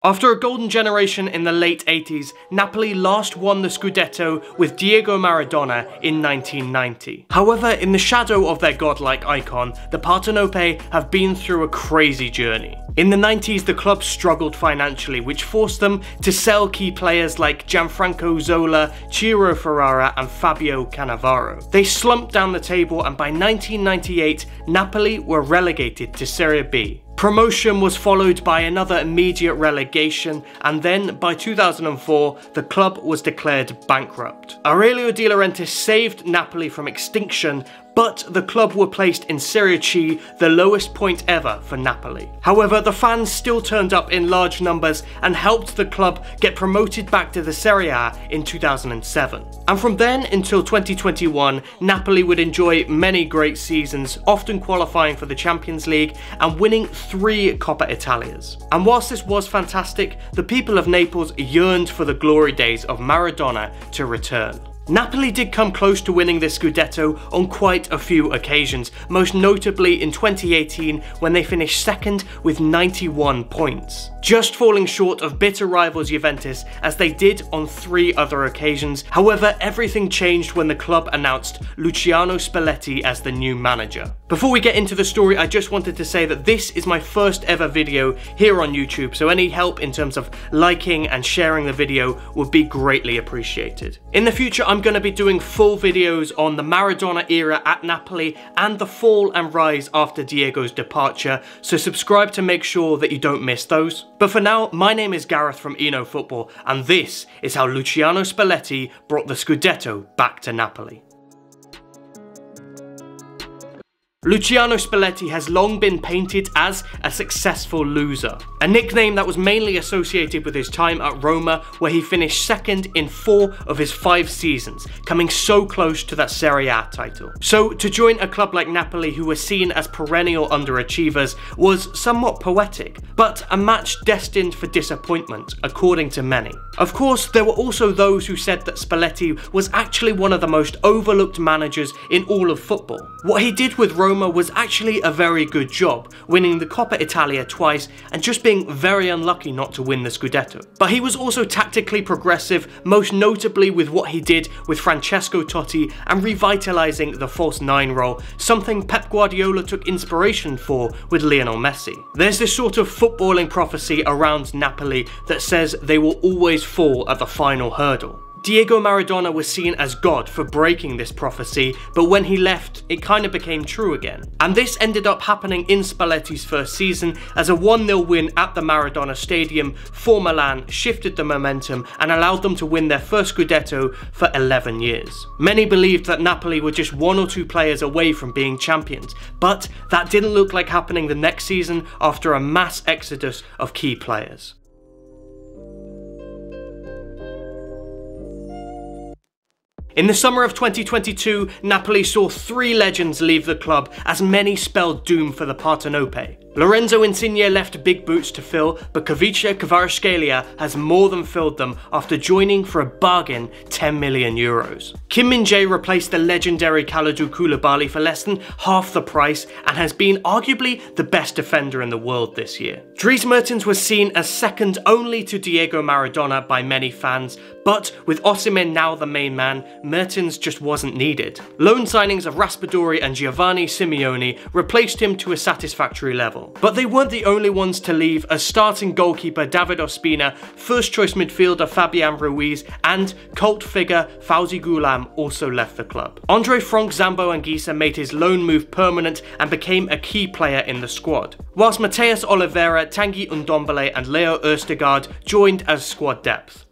After a golden generation in the late 80s, Napoli last won the Scudetto with Diego Maradona in 1990. However, in the shadow of their godlike icon, the Partenope have been through a crazy journey. In the 90s, the club struggled financially, which forced them to sell key players like Gianfranco Zola, Ciro Ferrara and Fabio Cannavaro. They slumped down the table, and by 1998, Napoli were relegated to Serie B. Promotion was followed by another immediate relegation, and then by 2004 the club was declared bankrupt. Aurelio De Laurentiis saved Napoli from extinction, but the club were placed in Serie C, the lowest point ever for Napoli. However, the fans still turned up in large numbers and helped the club get promoted back to the Serie A in 2007. And from then until 2021, Napoli would enjoy many great seasons, often qualifying for the Champions League and winning 3 Coppa Italias. And whilst this was fantastic, the people of Naples yearned for the glory days of Maradona to return. Napoli did come close to winning this Scudetto on quite a few occasions, most notably in 2018 when they finished second with 91 points. Just falling short of bitter rivals Juventus, as they did on 3 other occasions. However, everything changed when the club announced Luciano Spalletti as the new manager. Before we get into the story, I just wanted to say that this is my first ever video here on YouTube, so any help in terms of liking and sharing the video would be greatly appreciated. In the future, I'm going to be doing full videos on the Maradona era at Napoli and the fall and rise after Diego's departure, so subscribe to make sure that you don't miss those. But for now, my name is Gareth from Eno Football, and this is how Luciano Spalletti brought the Scudetto back to Napoli. Luciano Spalletti has long been painted as a successful loser, a nickname that was mainly associated with his time at Roma, where he finished second in 4 of his 5 seasons, coming so close to that Serie A title. So to join a club like Napoli, who were seen as perennial underachievers, was somewhat poetic, but a match destined for disappointment, according to many. Of course, there were also those who said that Spalletti was actually one of the most overlooked managers in all of football. What he did with Roma was actually a very good job, winning the Coppa Italia twice and just being very unlucky not to win the Scudetto. But he was also tactically progressive, most notably with what he did with Francesco Totti and revitalising the false 9 role, something Pep Guardiola took inspiration for with Lionel Messi. There's this sort of footballing prophecy around Napoli that says they will always fall at the final hurdle. Diego Maradona was seen as God for breaking this prophecy, but when he left, it kind of became true again. And this ended up happening in Spalletti's first season, as a 1-0 win at the Maradona Stadium for Milan shifted the momentum and allowed them to win their first Scudetto for 11 years. Many believed that Napoli were just 1 or 2 players away from being champions, but that didn't look like happening the next season after a mass exodus of key players. In the summer of 2022, Napoli saw 3 legends leave the club, as many spelled doom for the Partenope. Lorenzo Insigne left big boots to fill, but Khvicha Kvaratskhelia has more than filled them after joining for a bargain €10 million. Kim Min-jae replaced the legendary Kalidou Koulibaly for less than half the price and has been arguably the best defender in the world this year. Dries Mertens was seen as second only to Diego Maradona by many fans, but with Osimhen now the main man, Mertens just wasn't needed. Loan signings of Raspadori and Giovanni Simeone replaced him to a satisfactory level. But they weren't the only ones to leave, as starting goalkeeper David Ospina, first choice midfielder Fabian Ruiz and cult figure Fauzi Ghoulam also left the club. Andre Frank Zambo Anguissa made his loan move permanent and became a key player in the squad, whilst Mateus Oliveira, Tanguy Ndombele and Leo Østegård joined as squad depth.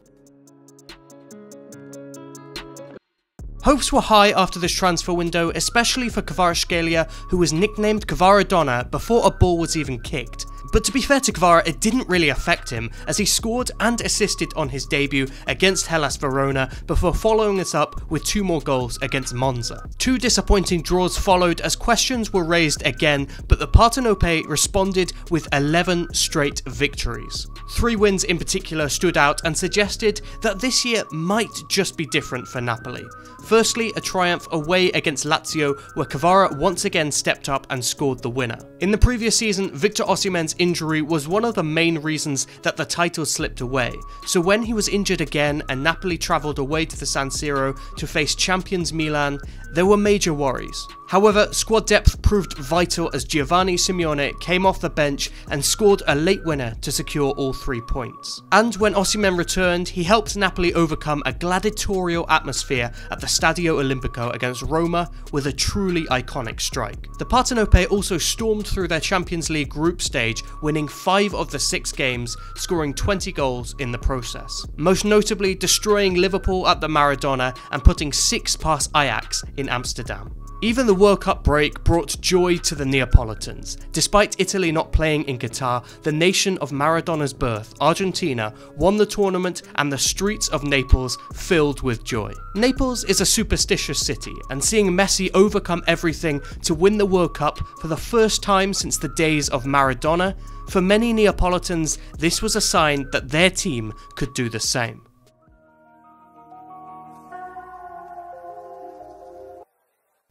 Hopes were high after this transfer window, especially for Kvaratskhelia, who was nicknamed Kvaradona before a ball was even kicked. But to be fair to Kvara, it didn't really affect him, as he scored and assisted on his debut against Hellas Verona before following it up with 2 more goals against Monza. 2 disappointing draws followed as questions were raised again, but the Partenope responded with 11 straight victories. 3 wins in particular stood out and suggested that this year might just be different for Napoli. Firstly, a triumph away against Lazio, where Kvara once again stepped up and scored the winner. In the previous season, Victor Osimhen's injury was one of the main reasons that the title slipped away, so when he was injured again and Napoli travelled away to the San Siro to face champions Milan, there were major worries. However, squad depth proved vital as Giovanni Simeone came off the bench and scored a late winner to secure all 3 points. And when Osimhen returned, he helped Napoli overcome a gladiatorial atmosphere at the Stadio Olimpico against Roma with a truly iconic strike. The Partenope also stormed through their Champions League group stage, winning 5 of the 6 games, scoring 20 goals in the process. Most notably destroying Liverpool at the Maradona and putting 6 past Ajax in Amsterdam. Even the World Cup break brought joy to the Neapolitans. Despite Italy not playing in Qatar, the nation of Maradona's birth, Argentina, won the tournament and the streets of Naples filled with joy. Naples is a superstitious city, and seeing Messi overcome everything to win the World Cup for the first time since the days of Maradona, for many Neapolitans, this was a sign that their team could do the same.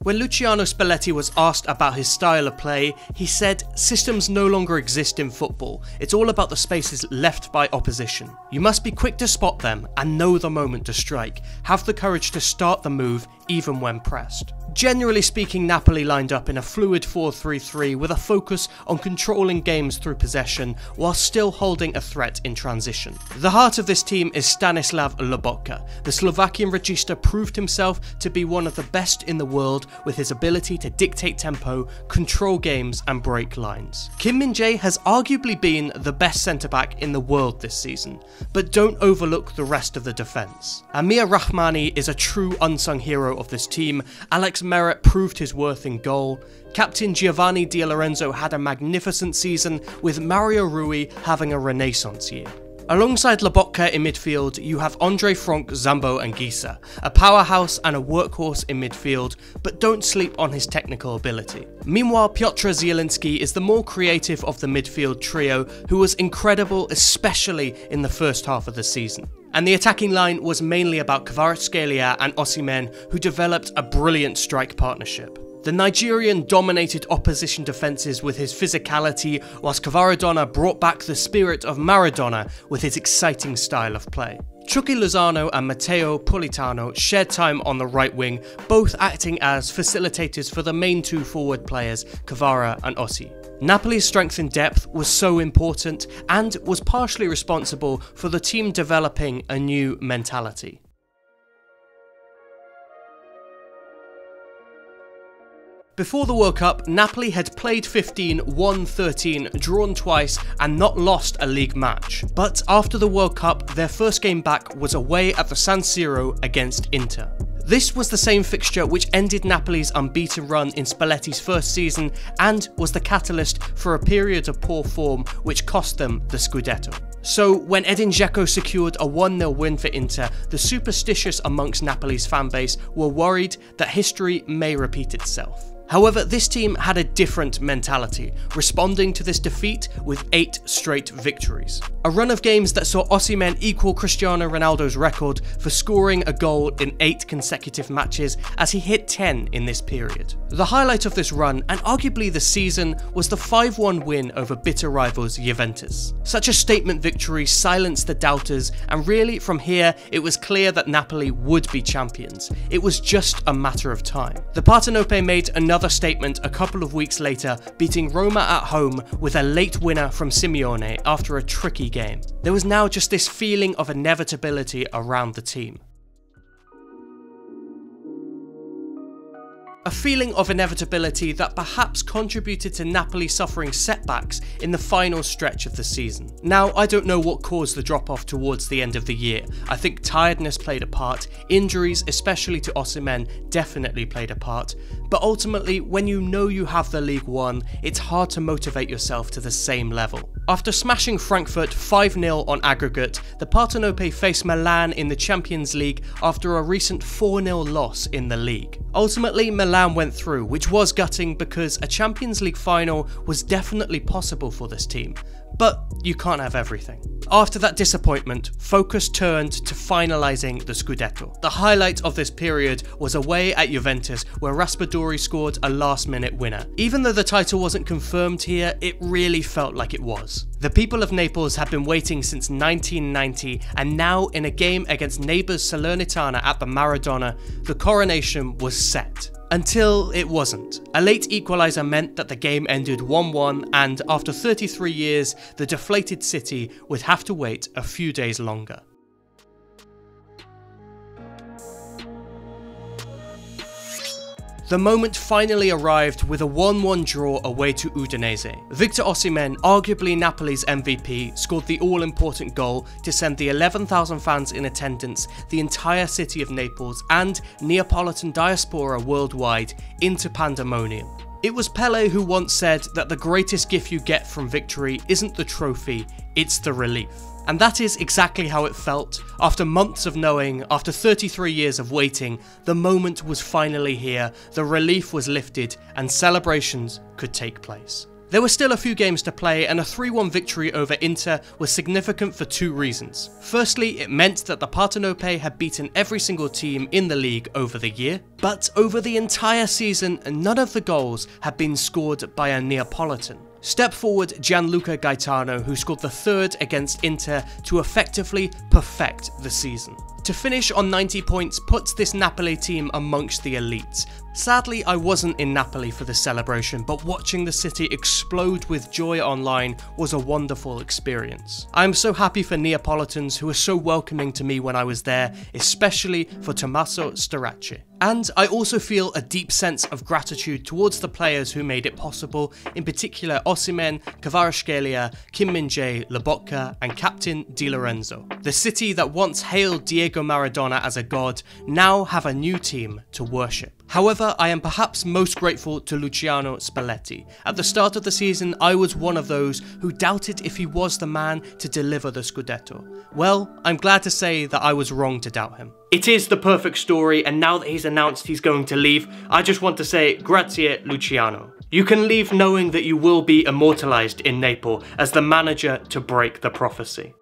When Luciano Spalletti was asked about his style of play, he said, "Systems no longer exist in football, it's all about the spaces left by opposition. You must be quick to spot them and know the moment to strike, have the courage to start the move even when pressed." Generally speaking, Napoli lined up in a fluid 4-3-3 with a focus on controlling games through possession while still holding a threat in transition. The heart of this team is Stanislav Lobotka. The Slovakian regista proved himself to be one of the best in the world with his ability to dictate tempo, control games and break lines. Kim Min-jae has arguably been the best centre-back in the world this season, but don't overlook the rest of the defence. Amir Rahmani is a true unsung hero of this team. Alex Merritt proved his worth in goal. Captain Giovanni Di Lorenzo had a magnificent season, with Mario Rui having a renaissance year. Alongside Lobotka in midfield, you have Andre Frank, Zambo and Gisa, a powerhouse and a workhorse in midfield, but don't sleep on his technical ability. Meanwhile, Piotr Zielinski is the more creative of the midfield trio, who was incredible especially in the first half of the season. And the attacking line was mainly about Kvaratskhelia and Osimhen, who developed a brilliant strike partnership. The Nigerian dominated opposition defences with his physicality, whilst Kvaradona brought back the spirit of Maradona with his exciting style of play. Chucky Lozano and Matteo Politano shared time on the right wing, both acting as facilitators for the main 2 forward players, Kvara and Ossi. Napoli's strength in depth was so important and was partially responsible for the team developing a new mentality. Before the World Cup, Napoli had played 15, won 13, drawn twice and not lost a league match. But after the World Cup, their first game back was away at the San Siro against Inter. This was the same fixture which ended Napoli's unbeaten run in Spalletti's first season and was the catalyst for a period of poor form which cost them the Scudetto. So when Edin Dzeko secured a 1-0 win for Inter, the superstitious amongst Napoli's fanbase were worried that history may repeat itself. However, this team had a different mentality, responding to this defeat with 8 straight victories. A run of games that saw Osimhen equal Cristiano Ronaldo's record for scoring a goal in 8 consecutive matches, as he hit 10 in this period. The highlight of this run, and arguably the season, was the 5-1 win over bitter rivals Juventus. Such a statement victory silenced the doubters, and really from here it was clear that Napoli would be champions. It was just a matter of time. The Partenope made another statement a couple of weeks later, beating Roma at home with a late winner from Simeone after a tricky game. There was now just this feeling of inevitability around the team. A feeling of inevitability that perhaps contributed to Napoli suffering setbacks in the final stretch of the season. Now, I don't know what caused the drop-off towards the end of the year. I think tiredness played a part, injuries, especially to Osimhen, definitely played a part, but ultimately, when you know you have the league won, it's hard to motivate yourself to the same level. After smashing Frankfurt 5-0 on aggregate, the Partenope faced Milan in the Champions League after a recent 4-0 loss in the league. Ultimately, Milan went through, which was gutting because a Champions League final was definitely possible for this team. But you can't have everything. After that disappointment, focus turned to finalising the Scudetto. The highlight of this period was away at Juventus, where Raspadori scored a last-minute winner. Even though the title wasn't confirmed here, it really felt like it was. The people of Naples had been waiting since 1990, and now in a game against neighbours Salernitana at the Maradona, the coronation was set. Until it wasn't. A late equaliser meant that the game ended 1-1, and after 33 years, the deflated city would have to wait a few days longer. The moment finally arrived with a 1-1 draw away to Udinese. Victor Osimhen, arguably Napoli's MVP, scored the all-important goal to send the 11,000 fans in attendance, the entire city of Naples, and Neapolitan diaspora worldwide into pandemonium. It was Pele who once said that the greatest gift you get from victory isn't the trophy, it's the relief. And that is exactly how it felt. After months of knowing, after 33 years of waiting, the moment was finally here, the relief was lifted, and celebrations could take place. There were still a few games to play, and a 3-1 victory over Inter was significant for two reasons. Firstly, it meant that the Partenope had beaten every single team in the league over the year, but over the entire season, none of the goals had been scored by a Neapolitan. Step forward Gianluca Gaetano, who scored the third against Inter to effectively perfect the season. To finish on 90 points puts this Napoli team amongst the elites. Sadly, I wasn't in Napoli for the celebration, but watching the city explode with joy online was a wonderful experience. I'm so happy for Neapolitans who were so welcoming to me when I was there, especially for Tommaso Starace. And I also feel a deep sense of gratitude towards the players who made it possible, in particular Osimhen, Kvaratskhelia, Kim Min-jae, Lobotka and Captain Di Lorenzo. The city that once hailed Diego Maradona as a god now have a new team to worship. However, I am perhaps most grateful to Luciano Spalletti. At the start of the season, I was one of those who doubted if he was the man to deliver the Scudetto. Well, I'm glad to say that I was wrong to doubt him. It is the perfect story, and now that he's announced he's going to leave, I just want to say grazie Luciano. You can leave knowing that you will be immortalised in Naples as the manager to break the prophecy.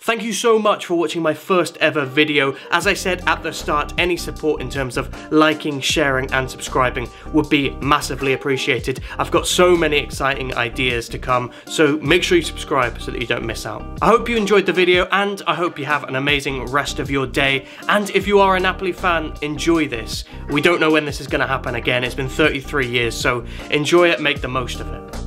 Thank you so much for watching my first ever video. As I said at the start, any support in terms of liking, sharing and subscribing would be massively appreciated. I've got so many exciting ideas to come, so make sure you subscribe so that you don't miss out. I hope you enjoyed the video, and I hope you have an amazing rest of your day. And if you are a Napoli fan, enjoy this. We don't know when this is going to happen again. It's been 33 years, so enjoy it, make the most of it.